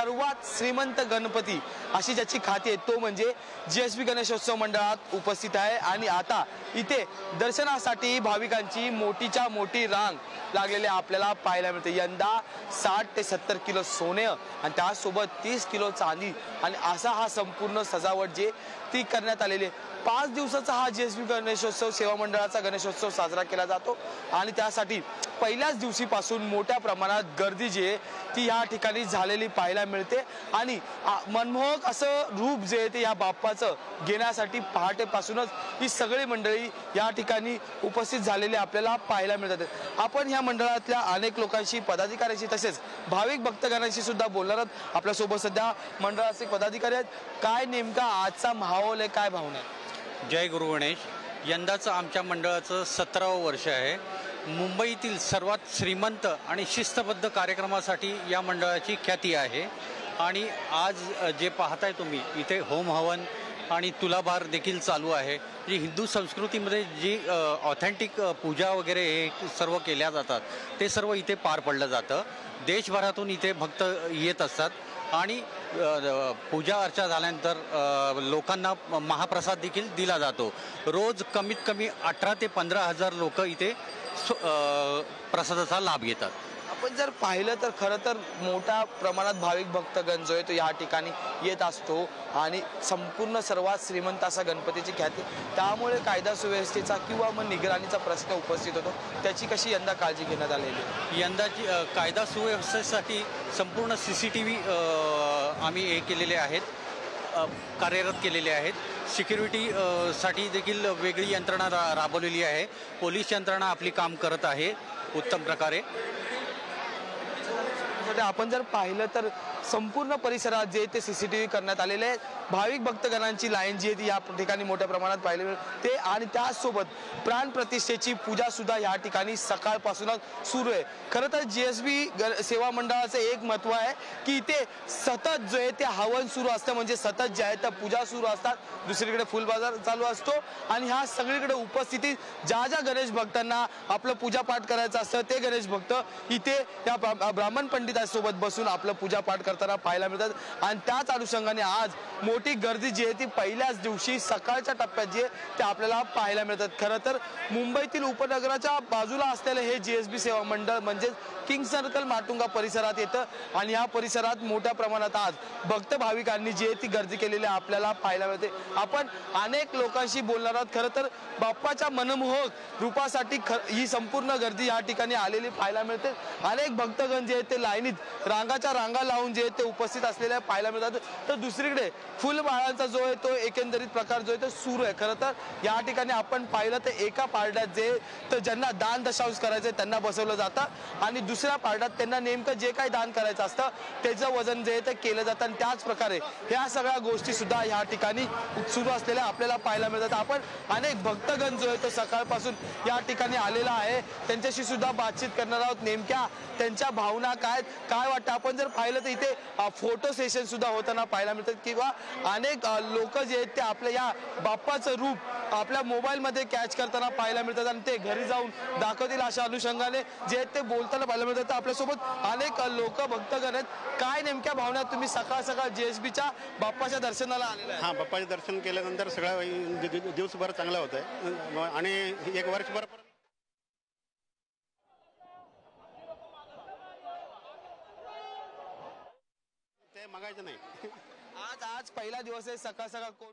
सर्वात श्रीमंत गणपती अशी ज्याची ख्याती आहे तो म्हणजे जीएसबी गणेशोत्सव मंडळात उपस्थित आहे। आणि आता इथे दर्शनासाठी भाविकांची मोठीच्या मोठी रांग लागलेली आपल्याला पाहायला मिळते। यंदा 60 ते 70 किलो सोने आणि त्यासोबत 30 किलो चांदी आणि असा हा संपूर्ण सजावट जे ती करण्यात आलेली आहे। 5 दिवसाचा हा जीएसबी गणेशोत्सव सेवा मंडळाचा गणेशोत्सव साजरा केला जातो आणि त्यासाठी पहिल्याच दिवशीपासून मोठ्या प्रमाणात गर्दी जी आहे ती या ठिकाणी झालेली पाहायला मिळते। आणि मनमोहक असं रूप जे आहे ते या बाप्पाचं घेण्यासाठी पहाटेपासूनच ही सगळी मंडळी या ठिकाणी उपस्थित झालेली आपल्याला पाहायला मिळतात। आपण या मंडळातल्या अनेक लोकांशी, पदाधिकाऱ्यांशी तसेच भाविक भक्तगणांशी सुद्धा बोलणार आहोत। आपल्या सोबत सध्या मंडळाचे पदाधिकारी आहेत। काय नेमका आजचा माहोल आहे, काय भावना आहे? जय गुरु गणेश। यंदाचं आमच्या मंडळाचं 17वं वर्ष आहे। मुंबईतील सर्वात श्रीमंत आणि शिस्तबद्ध कार्यक्रमासाठी या मंडळाची ख्याती आहे। आणि आज जे पाहताय तुम्ही इथे होम हवन आणि तुलाभार देखील चालू आहे। जी हिंदू संस्कृतीमध्ये जी ऑथेंटिक पूजा वगैरे हे सर्व केल्या जातात ते सर्व इथे पार पडलं जातं। देशभरातून इथे भक्त येत असतात आणि पूजा अर्चा झाल्यानंतर लोकांना महाप्रसाद देखील दिला जातो। रोज कमीत कमी 18 ते 15 हजार लोक इथे प्रसादाचा लाभ घेतात। आपण जर पाहिलं तर खरं तर मोठ्या प्रमाणात भाविक भक्तगण जो आहे तो या ठिकाणी येत असतो आणि संपूर्ण सर्वात श्रीमंत असा गणपतीची ख्याती, त्यामुळे कायदा सुव्यवस्थेचा किंवा मग निगराणीचा प्रश्न उपस्थित होतो। त्याची कशी यंदा काळजी घेण्यात आलेली आहे? यंदाची कायदा सुव्यवस्थेसाठी संपूर्ण CCTV आम्ही हे केलेले आहेत, कार्यरत केलेले आहेत। सिक्युरिटी साठी देखील वेगळी यंत्रणा राबवलेली आहे। पोलीस यंत्रणा आपली काम करत आहे उत्तम प्रकारे। आपण जर पाहिलं तर संपूर्ण परिसरात जे ते CCTV करण्यात आलेले आहे। भाविक भक्तगणांची लाईन जी आहे ती या ठिकाणी मोठ्या प्रमाणात पाहायला मिळते आणि त्याचसोबत प्राण प्रतिष्ठेची पूजा सुद्धा या ठिकाणी सकाळपासूनच सुरू आहे। खरं तर जीएसबी सेवा मंडळाचं एक महत्त्व आहे की इथे सतत जे आहे ते हवन सुरू असतं, म्हणजे सतत जे आहे त्या पूजा सुरू असतात। दुसरीकडे फुल बाजार चालू असतो आणि ह्या सगळीकडे उपस्थिती ज्या ज्या गणेश भक्तांना आपलं पूजापाठ करायचं असतं ते गणेश भक्त इथे या ब्राह्मण पंडितांसोबत बसून आपलं पूजापाठ करताना पाहायला मिळतात। आणि त्याच अनुषंगाने आज मोठी गर्दी जी आहे ती पहिल्याच दिवशी सकाळच्या टप्प्यात जी आहे ते आपल्याला पाहायला मिळतात। खरं तर मुंबईतील उपनगराच्या बाजूला असलेले हे जीएसबी सेवा मंडळ म्हणजे किंग सर्कल माटुंगा परिसरात येतं आणि या परिसरात मोठ्या प्रमाणात आज भक्त भाविकांनी जी आहे ती गर्दी केलेली आपल्याला पाहायला मिळते। आपण अनेक लोकांशी बोलणार आहोत। खरं तर बाप्पाच्या मनमोहक रूपासाठी ही संपूर्ण गर्दी या ठिकाणी आलेली पाहायला मिळते। अनेक भक्तगण जे आहेत ते लाईनीत रांगाच्या रांगा लावून जे ते उपस्थित असलेल्या पाहायला मिळतात। तर दुसरीकडे फुलबाळांचा जो आहे तो एकंदरीत प्रकार जो आहे तो सुरू आहे। खरं तर या ठिकाणी आपण पाहिलं तर एका पारड्यात जे तर ज्यांना दान दशांश करायचं त्यांना बसवलं जातं आणि दुसऱ्या पारड्यात त्यांना नेमकं जे काही दान करायचं असतं त्याचं वजन जे आहे ते केलं जातं आणि त्याच प्रकारे ह्या सगळ्या गोष्टी सुद्धा या ठिकाणी सुरू असलेल्या आपल्याला पाहायला मिळतात। आपण अनेक भक्तगण जो आहे तो सकाळपासून या ठिकाणी आलेला आहे, त्यांच्याशी सुद्धा बातचीत करणार आहोत। नेमक्या त्यांच्या भावना काय वाटतं आपण जर पाहिलं तर इथे फोटो सेशन सुद्धा होताना पाहायला मिळतात किंवा अनेक लोक जे आहेत ते आपल्या या बाप्पाचं रूप आपल्या मोबाईलमध्ये कॅच करताना पाहायला मिळतात आणि ते घरी जाऊन दाखवतील अशा अनुषंगाने जे आहेत ते बोलताना पाहायला मिळतात। तर आपल्यासोबत अनेक लोक भक्तगण आहेत। काय नेमक्या भावना तुम्ही सकाळ सकाळ जीएसबीच्या बाप्पाच्या दर्शनाला आलेला आहे? हां, बाप्पाचे दर्शन केल्यानंतर सगळा दिवसभर चांगला होत आहे आणि एक वर्षभर ते मागायचं नाही। आज पहिला दिवस आहे, सकाळ सकाळ कोण